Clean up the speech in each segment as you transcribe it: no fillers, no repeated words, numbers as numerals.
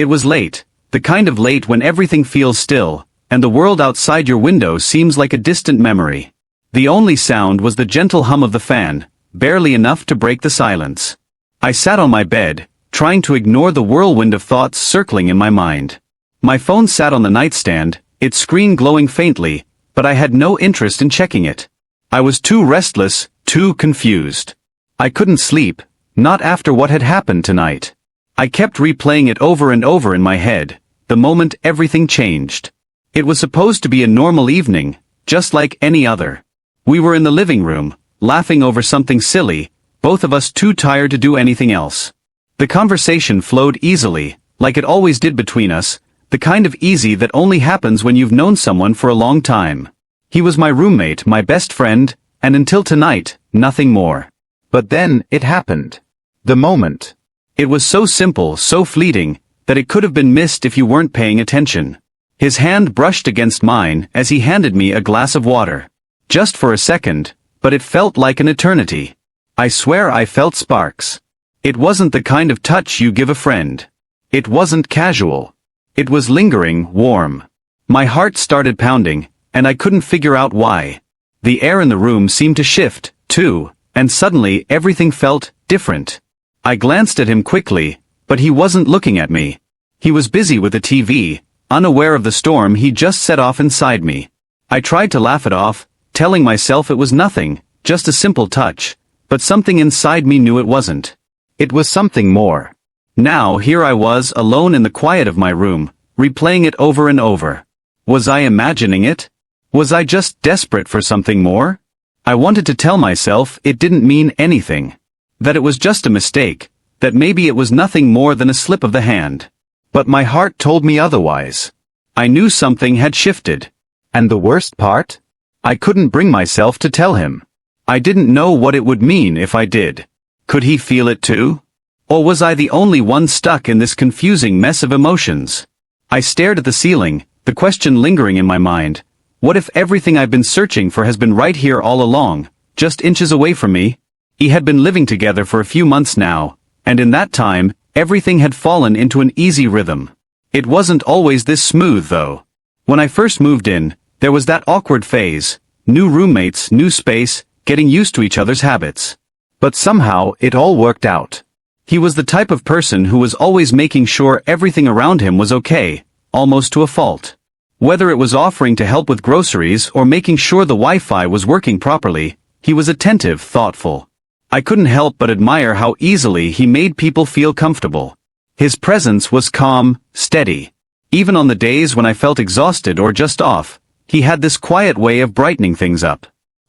It was late, the kind of late when everything feels still, and the world outside your window seems like a distant memory. The only sound was the gentle hum of the fan, barely enough to break the silence. I sat on my bed, trying to ignore the whirlwind of thoughts circling in my mind. My phone sat on the nightstand, its screen glowing faintly, but I had no interest in checking it. I was too restless, too confused. I couldn't sleep, not after what had happened tonight. I kept replaying it over and over in my head, the moment everything changed. It was supposed to be a normal evening, just like any other. We were in the living room, laughing over something silly, both of us too tired to do anything else. The conversation flowed easily, like it always did between us, the kind of easy that only happens when you've known someone for a long time. He was my roommate, my best friend, and until tonight, nothing more. But then, it happened. The moment. It was so simple, so fleeting, that it could have been missed if you weren't paying attention. His hand brushed against mine as he handed me a glass of water. Just for a second, but it felt like an eternity. I swear I felt sparks. It wasn't the kind of touch you give a friend. It wasn't casual. It was lingering, warm. My heart started pounding, and I couldn't figure out why. The air in the room seemed to shift, too, and suddenly everything felt different. I glanced at him quickly, but he wasn't looking at me. He was busy with the TV, unaware of the storm he just set off inside me. I tried to laugh it off, telling myself it was nothing, just a simple touch, but something inside me knew it wasn't. It was something more. Now here I was alone in the quiet of my room, replaying it over and over. Was I imagining it? Was I just desperate for something more? I wanted to tell myself it didn't mean anything. That it was just a mistake, that maybe it was nothing more than a slip of the hand. But my heart told me otherwise. I knew something had shifted. And the worst part? I couldn't bring myself to tell him. I didn't know what it would mean if I did. Could he feel it too? Or was I the only one stuck in this confusing mess of emotions? I stared at the ceiling, the question lingering in my mind. What if everything I've been searching for has been right here all along, just inches away from me? We had been living together for a few months now, and in that time, everything had fallen into an easy rhythm. It wasn't always this smooth though. When I first moved in, there was that awkward phase, new roommates, new space, getting used to each other's habits. But somehow, it all worked out. He was the type of person who was always making sure everything around him was okay, almost to a fault. Whether it was offering to help with groceries or making sure the Wi-Fi was working properly, he was attentive, thoughtful. I couldn't help but admire how easily he made people feel comfortable. His presence was calm, steady. Even on the days when I felt exhausted or just off, he had this quiet way of brightening things up.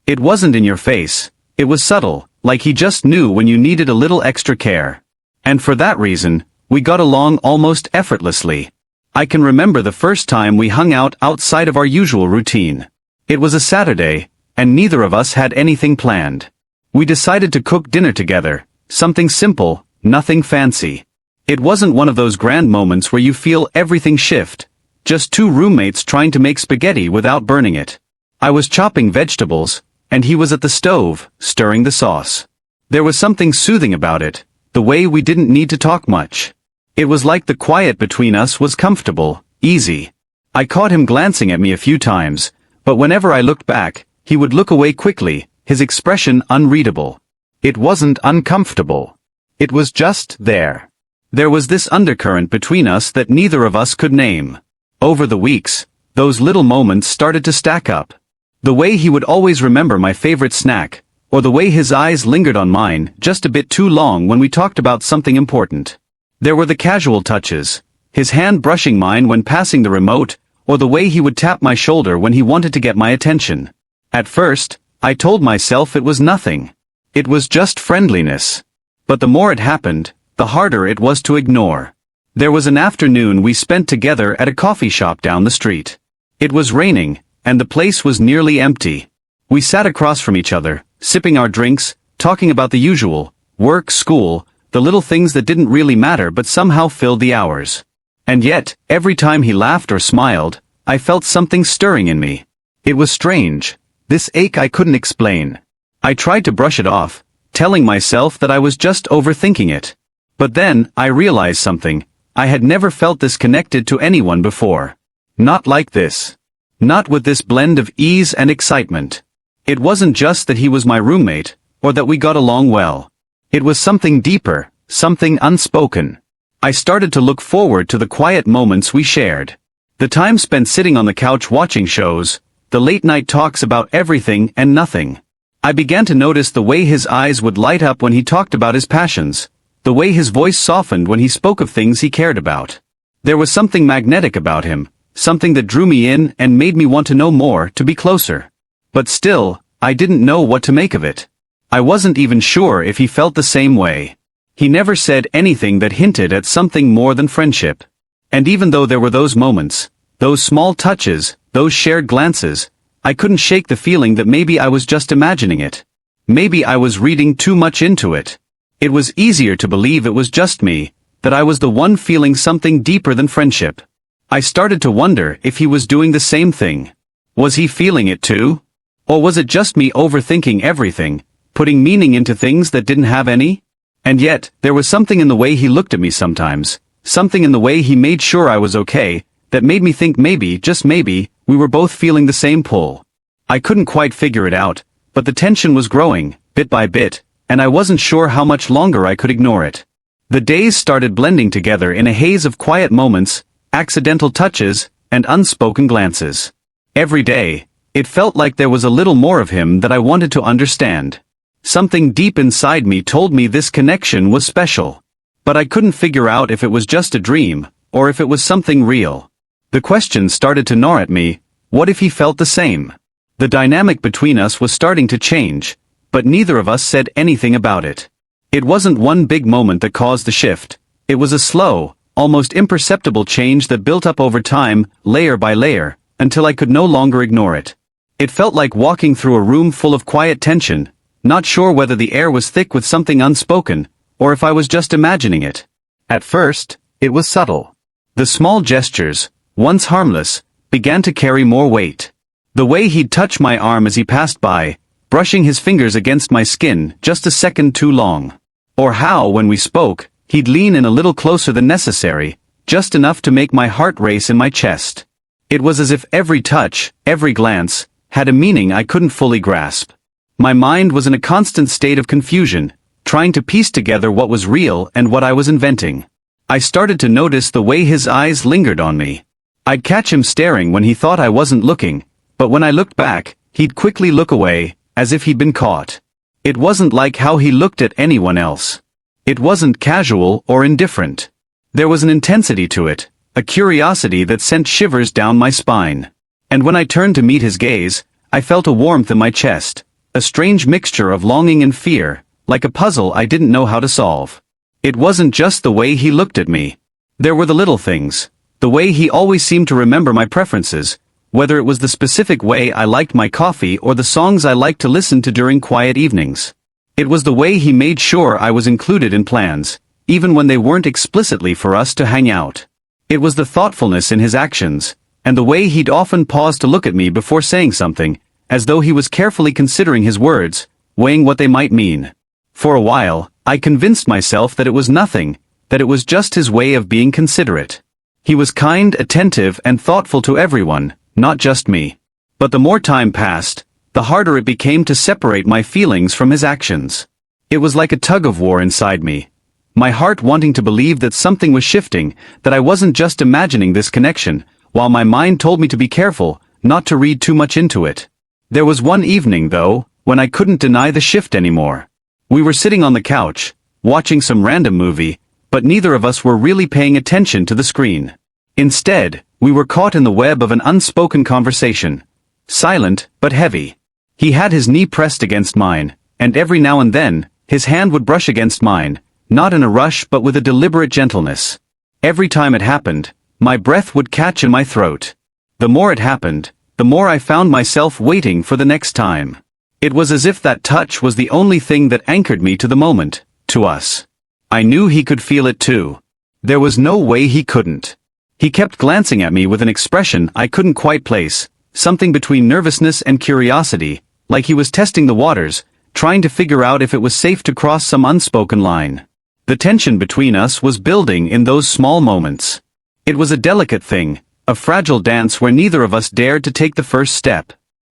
It wasn't in your face, it was subtle, like he just knew when you needed a little extra care. And for that reason, we got along almost effortlessly. I can remember the first time we hung out outside of our usual routine. It was a Saturday, and neither of us had anything planned. We decided to cook dinner together, something simple, nothing fancy. It wasn't one of those grand moments where you feel everything shift, just two roommates trying to make spaghetti without burning it. I was chopping vegetables, and he was at the stove, stirring the sauce. There was something soothing about it, the way we didn't need to talk much. It was like the quiet between us was comfortable, easy. I caught him glancing at me a few times, but whenever I looked back, he would look away quickly, his expression unreadable. It wasn't uncomfortable. It was just there. There was this undercurrent between us that neither of us could name. Over the weeks, those little moments started to stack up. The way he would always remember my favorite snack, or the way his eyes lingered on mine just a bit too long when we talked about something important. There were the casual touches, his hand brushing mine when passing the remote, or the way he would tap my shoulder when he wanted to get my attention. At first, I told myself it was nothing. It was just friendliness. But the more it happened, the harder it was to ignore. There was an afternoon we spent together at a coffee shop down the street. It was raining, and the place was nearly empty. We sat across from each other, sipping our drinks, talking about the usual, work, school, the little things that didn't really matter but somehow filled the hours. And yet, every time he laughed or smiled, I felt something stirring in me. It was strange. This ache I couldn't explain. I tried to brush it off, telling myself that I was just overthinking it. But then, I realized something. I had never felt this connected to anyone before. Not like this. Not with this blend of ease and excitement. It wasn't just that he was my roommate, or that we got along well. It was something deeper, something unspoken. I started to look forward to the quiet moments we shared. The time spent sitting on the couch watching shows, the late-night talks about everything and nothing. I began to notice the way his eyes would light up when he talked about his passions, the way his voice softened when he spoke of things he cared about. There was something magnetic about him, something that drew me in and made me want to know more, to be closer. But still, I didn't know what to make of it. I wasn't even sure if he felt the same way. He never said anything that hinted at something more than friendship. And even though there were those moments, those small touches, those shared glances, I couldn't shake the feeling that maybe I was just imagining it. Maybe I was reading too much into it. It was easier to believe it was just me, that I was the one feeling something deeper than friendship. I started to wonder if he was doing the same thing. Was he feeling it too? Or was it just me overthinking everything, putting meaning into things that didn't have any? And yet, there was something in the way he looked at me sometimes, something in the way he made sure I was okay, that made me think maybe, just maybe, we were both feeling the same pull. I couldn't quite figure it out, but the tension was growing, bit by bit, and I wasn't sure how much longer I could ignore it. The days started blending together in a haze of quiet moments, accidental touches, and unspoken glances. Every day, it felt like there was a little more of him that I wanted to understand. Something deep inside me told me this connection was special. But I couldn't figure out if it was just a dream, or if it was something real. The question started to gnaw at me: what if he felt the same? The dynamic between us was starting to change, but neither of us said anything about it. It wasn't one big moment that caused the shift. It was a slow, almost imperceptible change that built up over time, layer by layer, until I could no longer ignore it. It felt like walking through a room full of quiet tension, not sure whether the air was thick with something unspoken, or if I was just imagining it. At first, it was subtle. The small gestures, once harmless, began to carry more weight. The way he'd touch my arm as he passed by, brushing his fingers against my skin just a second too long. Or how, when we spoke, he'd lean in a little closer than necessary, just enough to make my heart race in my chest. It was as if every touch, every glance, had a meaning I couldn't fully grasp. My mind was in a constant state of confusion, trying to piece together what was real and what I was inventing. I started to notice the way his eyes lingered on me. I'd catch him staring when he thought I wasn't looking, but when I looked back, he'd quickly look away, as if he'd been caught. It wasn't like how he looked at anyone else. It wasn't casual or indifferent. There was an intensity to it, a curiosity that sent shivers down my spine. And when I turned to meet his gaze, I felt a warmth in my chest, a strange mixture of longing and fear, like a puzzle I didn't know how to solve. It wasn't just the way he looked at me. There were the little things, the way he always seemed to remember my preferences, whether it was the specific way I liked my coffee or the songs I liked to listen to during quiet evenings. It was the way he made sure I was included in plans, even when they weren't explicitly for us to hang out. It was the thoughtfulness in his actions, and the way he'd often pause to look at me before saying something, as though he was carefully considering his words, weighing what they might mean. For a while, I convinced myself that it was nothing, that it was just his way of being considerate. He was kind, attentive, and thoughtful to everyone, not just me. But the more time passed, the harder it became to separate my feelings from his actions. It was like a tug-of-war inside me, my heart wanting to believe that something was shifting, that I wasn't just imagining this connection, while my mind told me to be careful, not to read too much into it. There was one evening, though, when I couldn't deny the shift anymore. We were sitting on the couch, watching some random movie, but neither of us were really paying attention to the screen. Instead, we were caught in the web of an unspoken conversation. Silent, but heavy. He had his knee pressed against mine, and every now and then, his hand would brush against mine, not in a rush but with a deliberate gentleness. Every time it happened, my breath would catch in my throat. The more it happened, the more I found myself waiting for the next time. It was as if that touch was the only thing that anchored me to the moment, to us. I knew he could feel it too. There was no way he couldn't. He kept glancing at me with an expression I couldn't quite place, something between nervousness and curiosity, like he was testing the waters, trying to figure out if it was safe to cross some unspoken line. The tension between us was building in those small moments. It was a delicate thing, a fragile dance where neither of us dared to take the first step.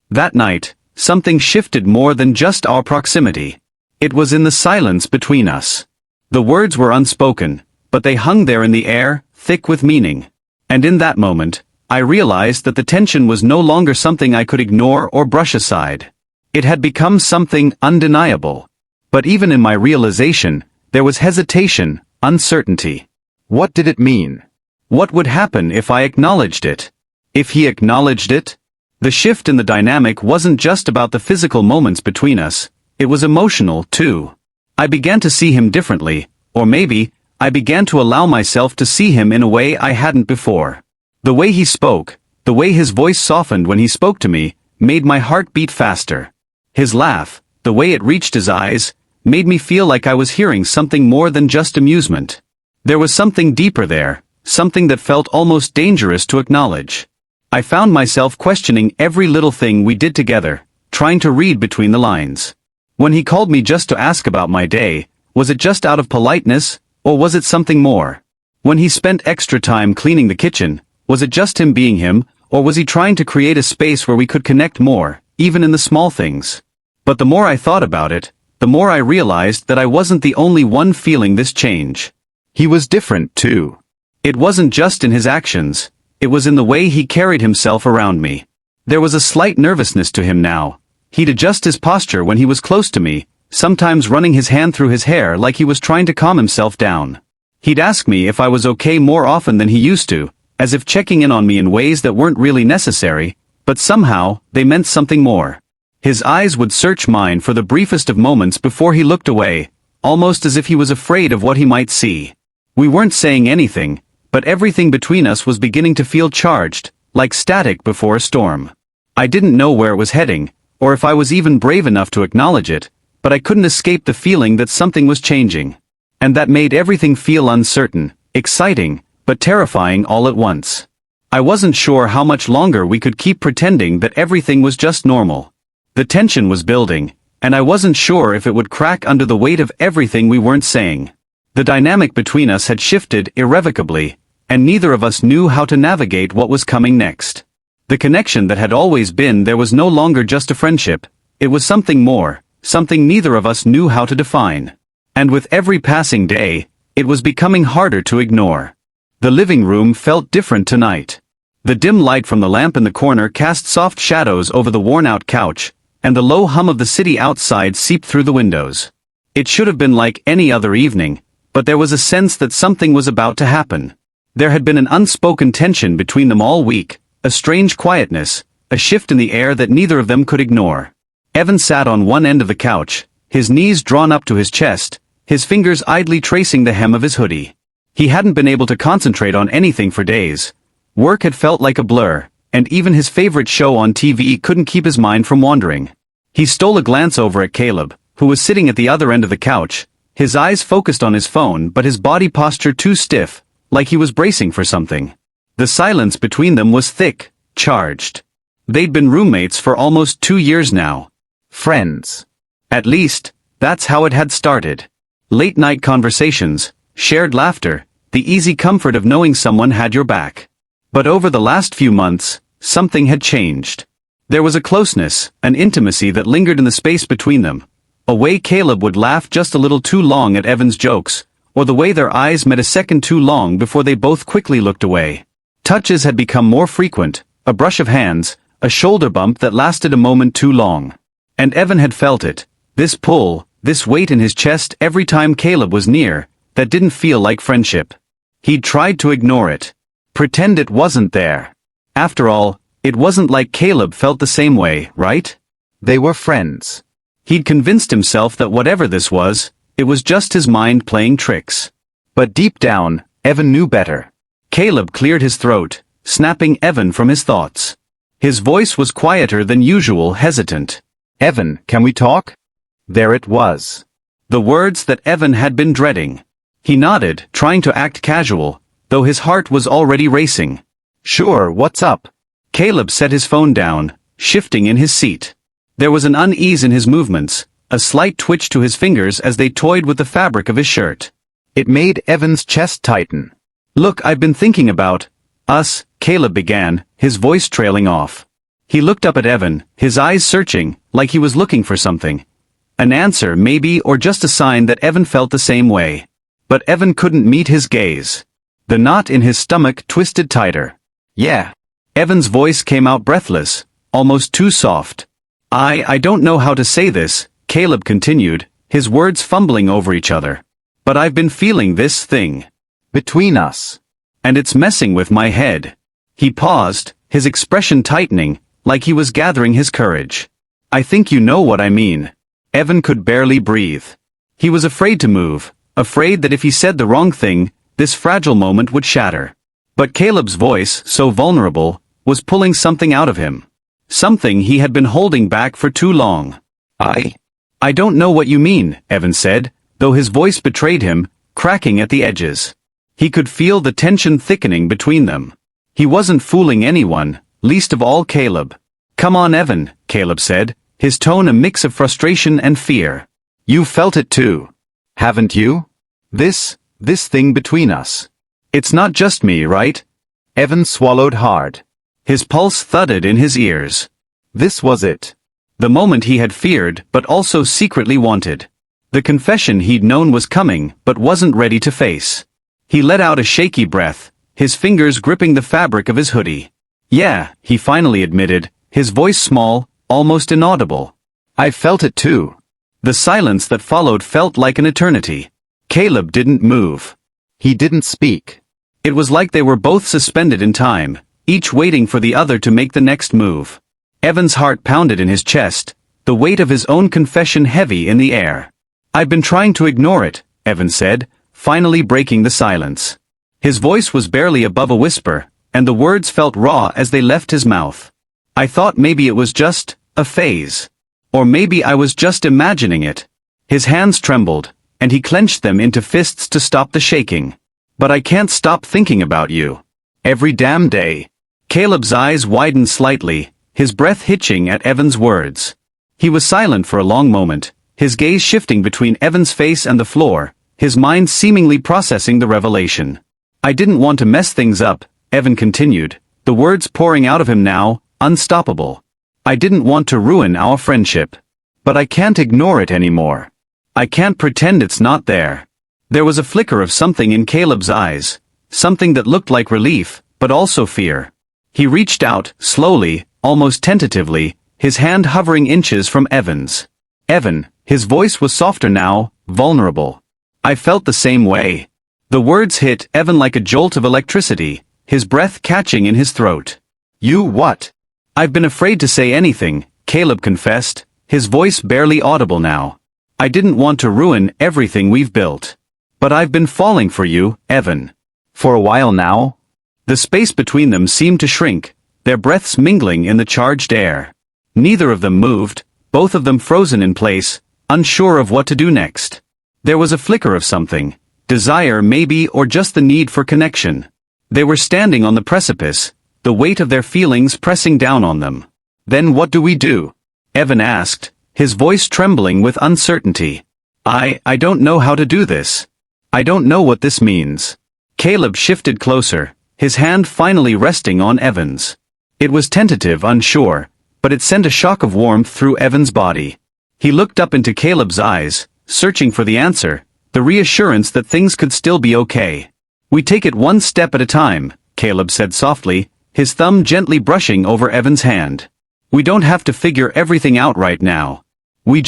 That night, something shifted more than just our proximity. It was in the silence between us. The words were unspoken, but they hung there in the air, thick with meaning. And in that moment, I realized that the tension was no longer something I could ignore or brush aside. It had become something undeniable. But even in my realization, there was hesitation, uncertainty. What did it mean? What would happen if I acknowledged it? If he acknowledged it? The shift in the dynamic wasn't just about the physical moments between us, it was emotional, too. I began to see him differently, or maybe, I began to allow myself to see him in a way I hadn't before. The way he spoke, the way his voice softened when he spoke to me, made my heart beat faster. His laugh, the way it reached his eyes, made me feel like I was hearing something more than just amusement. There was something deeper there, something that felt almost dangerous to acknowledge. I found myself questioning every little thing we did together, trying to read between the lines. When he called me just to ask about my day, was it just out of politeness, or was it something more? When he spent extra time cleaning the kitchen, was it just him being him, or was he trying to create a space where we could connect more, even in the small things? But the more I thought about it, the more I realized that I wasn't the only one feeling this change. He was different, too. It wasn't just in his actions, it was in the way he carried himself around me. There was a slight nervousness to him now. He'd adjust his posture when he was close to me, sometimes running his hand through his hair like he was trying to calm himself down. He'd ask me if I was okay more often than he used to, as if checking in on me in ways that weren't really necessary, but somehow, they meant something more. His eyes would search mine for the briefest of moments before he looked away, almost as if he was afraid of what he might see. We weren't saying anything, but everything between us was beginning to feel charged, like static before a storm. I didn't know where it was heading, or if I was even brave enough to acknowledge it, but I couldn't escape the feeling that something was changing. And that made everything feel uncertain, exciting, but terrifying all at once. I wasn't sure how much longer we could keep pretending that everything was just normal. The tension was building, and I wasn't sure if it would crack under the weight of everything we weren't saying. The dynamic between us had shifted irrevocably, and neither of us knew how to navigate what was coming next. The connection that had always been there was no longer just a friendship, it was something more, something neither of us knew how to define. And with every passing day, it was becoming harder to ignore. The living room felt different tonight. The dim light from the lamp in the corner cast soft shadows over the worn-out couch, and the low hum of the city outside seeped through the windows. It should have been like any other evening, but there was a sense that something was about to happen. There had been an unspoken tension between them all week, a strange quietness, a shift in the air that neither of them could ignore. Evan sat on one end of the couch, his knees drawn up to his chest, his fingers idly tracing the hem of his hoodie. He hadn't been able to concentrate on anything for days. Work had felt like a blur, and even his favorite show on TV couldn't keep his mind from wandering. He stole a glance over at Caleb, who was sitting at the other end of the couch, his eyes focused on his phone but his body posture too stiff, like he was bracing for something. The silence between them was thick, charged. They'd been roommates for almost 2 years now. Friends. At least, that's how it had started. Late-night conversations, shared laughter, the easy comfort of knowing someone had your back. But over the last few months, something had changed. There was a closeness, an intimacy that lingered in the space between them. A way Caleb would laugh just a little too long at Evan's jokes, or the way their eyes met a second too long before they both quickly looked away. Touches had become more frequent, a brush of hands, a shoulder bump that lasted a moment too long. And Evan had felt it, this pull, this weight in his chest every time Caleb was near, that didn't feel like friendship. He'd tried to ignore it. Pretend it wasn't there. After all, it wasn't like Caleb felt the same way, right? They were friends. He'd convinced himself that whatever this was, it was just his mind playing tricks. But deep down, Evan knew better. Caleb cleared his throat, snapping Evan from his thoughts. His voice was quieter than usual, hesitant. "Evan, can we talk?" There it was. The words that Evan had been dreading. He nodded, trying to act casual, though his heart was already racing. "Sure, what's up?" Caleb set his phone down, shifting in his seat. There was an unease in his movements, a slight twitch to his fingers as they toyed with the fabric of his shirt. It made Evan's chest tighten. Look, I've been thinking about us, Caleb began, his voice trailing off. He looked up at Evan, his eyes searching, like he was looking for something. An answer maybe, or just a sign that Evan felt the same way. But Evan couldn't meet his gaze. The knot in his stomach twisted tighter. Yeah. Evan's voice came out breathless, almost too soft. I don't know how to say this, Caleb continued, his words fumbling over each other. But I've been feeling this thing. Between us. And it's messing with my head. He paused, his expression tightening, like he was gathering his courage. I think you know what I mean. Evan could barely breathe. He was afraid to move, afraid that if he said the wrong thing, this fragile moment would shatter. But Caleb's voice, so vulnerable, was pulling something out of him. Something he had been holding back for too long. I don't know what you mean, Evan said, though his voice betrayed him, cracking at the edges. He could feel the tension thickening between them. He wasn't fooling anyone, least of all Caleb. Come on, Evan, Caleb said, his tone a mix of frustration and fear. You felt it too. Haven't you? This thing between us. It's not just me, right? Evan swallowed hard. His pulse thudded in his ears. This was it. The moment he had feared, but also secretly wanted. The confession he'd known was coming, but wasn't ready to face. He let out a shaky breath, his fingers gripping the fabric of his hoodie. Yeah, he finally admitted, his voice small, almost inaudible. I felt it too. The silence that followed felt like an eternity. Caleb didn't move. He didn't speak. It was like they were both suspended in time, each waiting for the other to make the next move. Evan's heart pounded in his chest, the weight of his own confession heavy in the air. I've been trying to ignore it, Evan said, finally breaking the silence. His voice was barely above a whisper, and the words felt raw as they left his mouth. I thought maybe it was just a phase. Or maybe I was just imagining it. His hands trembled, and he clenched them into fists to stop the shaking. But I can't stop thinking about you. Every damn day. Caleb's eyes widened slightly, his breath hitching at Evan's words. He was silent for a long moment, his gaze shifting between Evan's face and the floor, his mind seemingly processing the revelation. I didn't want to mess things up, Evan continued, the words pouring out of him now, unstoppable. I didn't want to ruin our friendship. But I can't ignore it anymore. I can't pretend it's not there. There was a flicker of something in Caleb's eyes, something that looked like relief, but also fear. He reached out, slowly, almost tentatively, his hand hovering inches from Evan's. Evan, his voice was softer now, vulnerable. I felt the same way. The words hit Evan like a jolt of electricity, his breath catching in his throat. You what? I've been afraid to say anything, Caleb confessed, his voice barely audible now. I didn't want to ruin everything we've built. But I've been falling for you, Evan. For a while now? The space between them seemed to shrink, their breaths mingling in the charged air. Neither of them moved, both of them frozen in place, unsure of what to do next. There was a flicker of something, desire maybe, or just the need for connection. They were standing on the precipice, the weight of their feelings pressing down on them. Then what do we do? Evan asked, his voice trembling with uncertainty. I don't know how to do this. I don't know what this means. Caleb shifted closer, his hand finally resting on Evan's. It was tentative, unsure, but it sent a shock of warmth through Evan's body. He looked up into Caleb's eyes, searching for the answer, the reassurance that things could still be okay. We take it one step at a time, Caleb said softly, his thumb gently brushing over Evan's hand. We don't have to figure everything out right now. We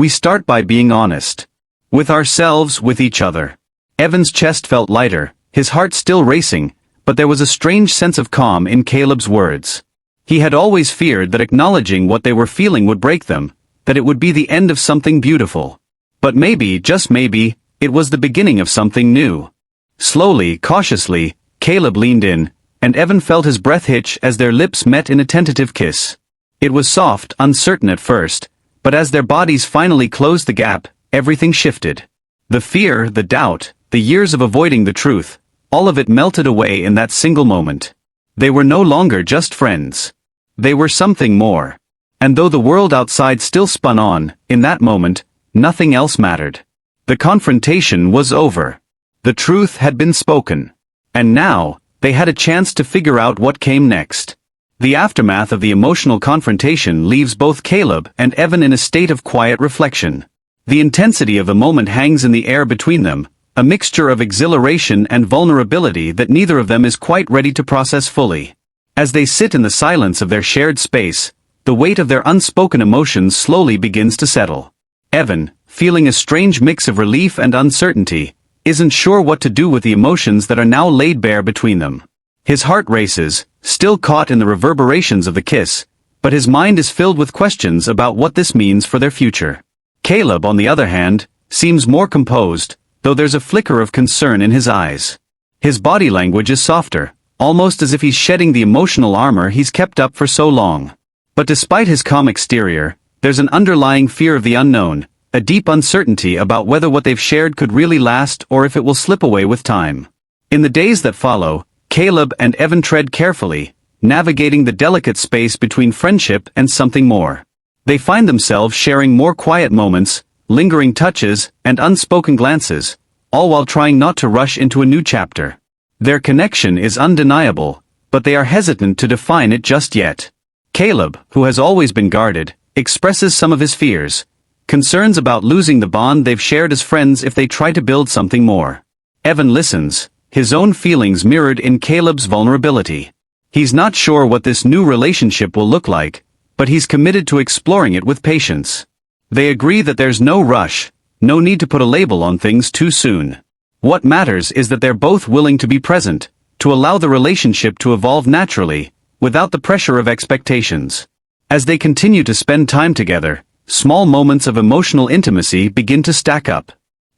start by being honest. With ourselves, with each other. Evan's chest felt lighter, his heart still racing, but there was a strange sense of calm in Caleb's words. He had always feared that acknowledging what they were feeling would break them, that it would be the end of something beautiful. But maybe, just maybe, it was the beginning of something new. Slowly, cautiously, Caleb leaned in, and Evan felt his breath hitch as their lips met in a tentative kiss. It was soft, uncertain at first, but as their bodies finally closed the gap, everything shifted. The fear, the doubt, the years of avoiding the truth, all of it melted away in that single moment. They were no longer just friends. They were something more. And though the world outside still spun on, in that moment, nothing else mattered. The confrontation was over. The truth had been spoken. And now, they had a chance to figure out what came next. The aftermath of the emotional confrontation leaves both Caleb and Evan in a state of quiet reflection. The intensity of the moment hangs in the air between them, a mixture of exhilaration and vulnerability that neither of them is quite ready to process fully. As they sit in the silence of their shared space, the weight of their unspoken emotions slowly begins to settle. Evan, feeling a strange mix of relief and uncertainty, isn't sure what to do with the emotions that are now laid bare between them. His heart races, still caught in the reverberations of the kiss, but his mind is filled with questions about what this means for their future. Caleb, on the other hand, seems more composed, though there's a flicker of concern in his eyes. His body language is softer, almost as if he's shedding the emotional armor he's kept up for so long. But despite his calm exterior, there's an underlying fear of the unknown, a deep uncertainty about whether what they've shared could really last or if it will slip away with time. In the days that follow, Caleb and Evan tread carefully, navigating the delicate space between friendship and something more. They find themselves sharing more quiet moments, lingering touches, and unspoken glances, all while trying not to rush into a new chapter. Their connection is undeniable, but they are hesitant to define it just yet. Caleb, who has always been guarded, expresses some of his fears, concerns about losing the bond they've shared as friends if they try to build something more. Evan listens, his own feelings mirrored in Caleb's vulnerability. He's not sure what this new relationship will look like, but he's committed to exploring it with patience. They agree that there's no rush, no need to put a label on things too soon. What matters is that they're both willing to be present, to allow the relationship to evolve naturally, without the pressure of expectations. As they continue to spend time together, small moments of emotional intimacy begin to stack up.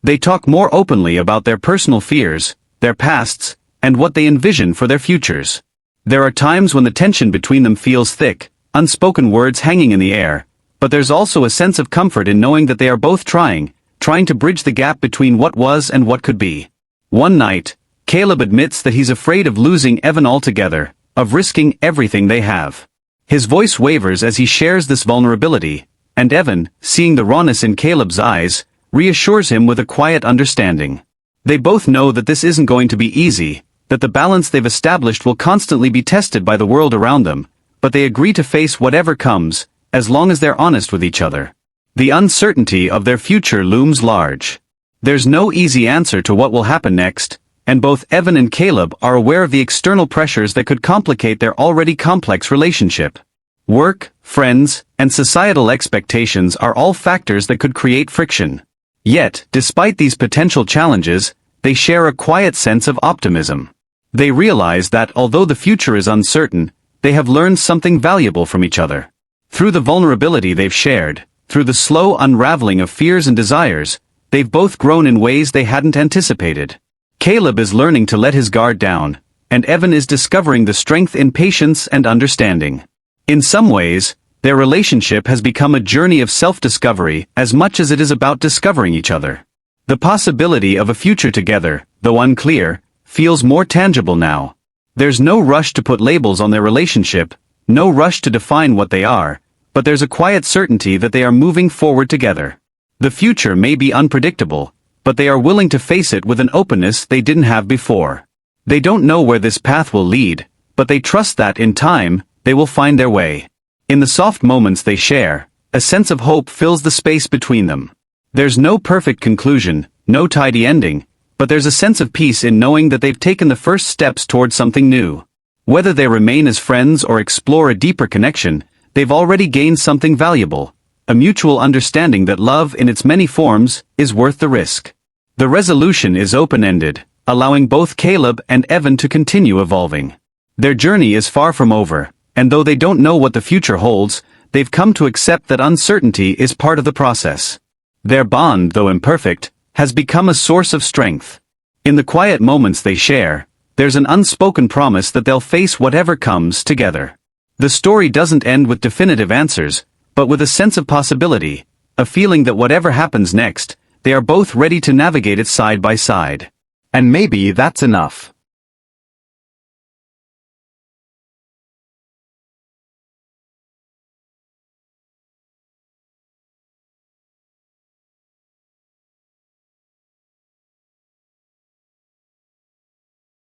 They talk more openly about their personal fears, their pasts, and what they envision for their futures. There are times when the tension between them feels thick, unspoken words hanging in the air, but there's also a sense of comfort in knowing that they are both trying to bridge the gap between what was and what could be. One night, Caleb admits that he's afraid of losing Evan altogether, of risking everything they have. His voice wavers as he shares this vulnerability, and Evan, seeing the rawness in Caleb's eyes, reassures him with a quiet understanding. They both know that this isn't going to be easy, that the balance they've established will constantly be tested by the world around them, but they agree to face whatever comes, as long as they're honest with each other. The uncertainty of their future looms large. There's no easy answer to what will happen next, and both Evan and Caleb are aware of the external pressures that could complicate their already complex relationship. Work, friends, and societal expectations are all factors that could create friction. Yet, despite these potential challenges, they share a quiet sense of optimism. They realize that although the future is uncertain, they have learned something valuable from each other. Through the vulnerability they've shared, through the slow unraveling of fears and desires, they've both grown in ways they hadn't anticipated. Caleb is learning to let his guard down, and Evan is discovering the strength in patience and understanding. In some ways, their relationship has become a journey of self-discovery as much as it is about discovering each other. The possibility of a future together, though unclear, feels more tangible now. There's no rush to put labels on their relationship, no rush to define what they are, but there's a quiet certainty that they are moving forward together. The future may be unpredictable, but they are willing to face it with an openness they didn't have before. They don't know where this path will lead, but they trust that in time, they will find their way. In the soft moments they share, a sense of hope fills the space between them. There's no perfect conclusion, no tidy ending, but there's a sense of peace in knowing that they've taken the first steps toward something new. Whether they remain as friends or explore a deeper connection, they've already gained something valuable, a mutual understanding that love in its many forms is worth the risk. The resolution is open-ended, allowing both Caleb and Evan to continue evolving. Their journey is far from over, and though they don't know what the future holds, they've come to accept that uncertainty is part of the process. Their bond, though imperfect, has become a source of strength. In the quiet moments they share, there's an unspoken promise that they'll face whatever comes together. The story doesn't end with definitive answers, but with a sense of possibility, a feeling that whatever happens next, they are both ready to navigate it side by side. And maybe that's enough.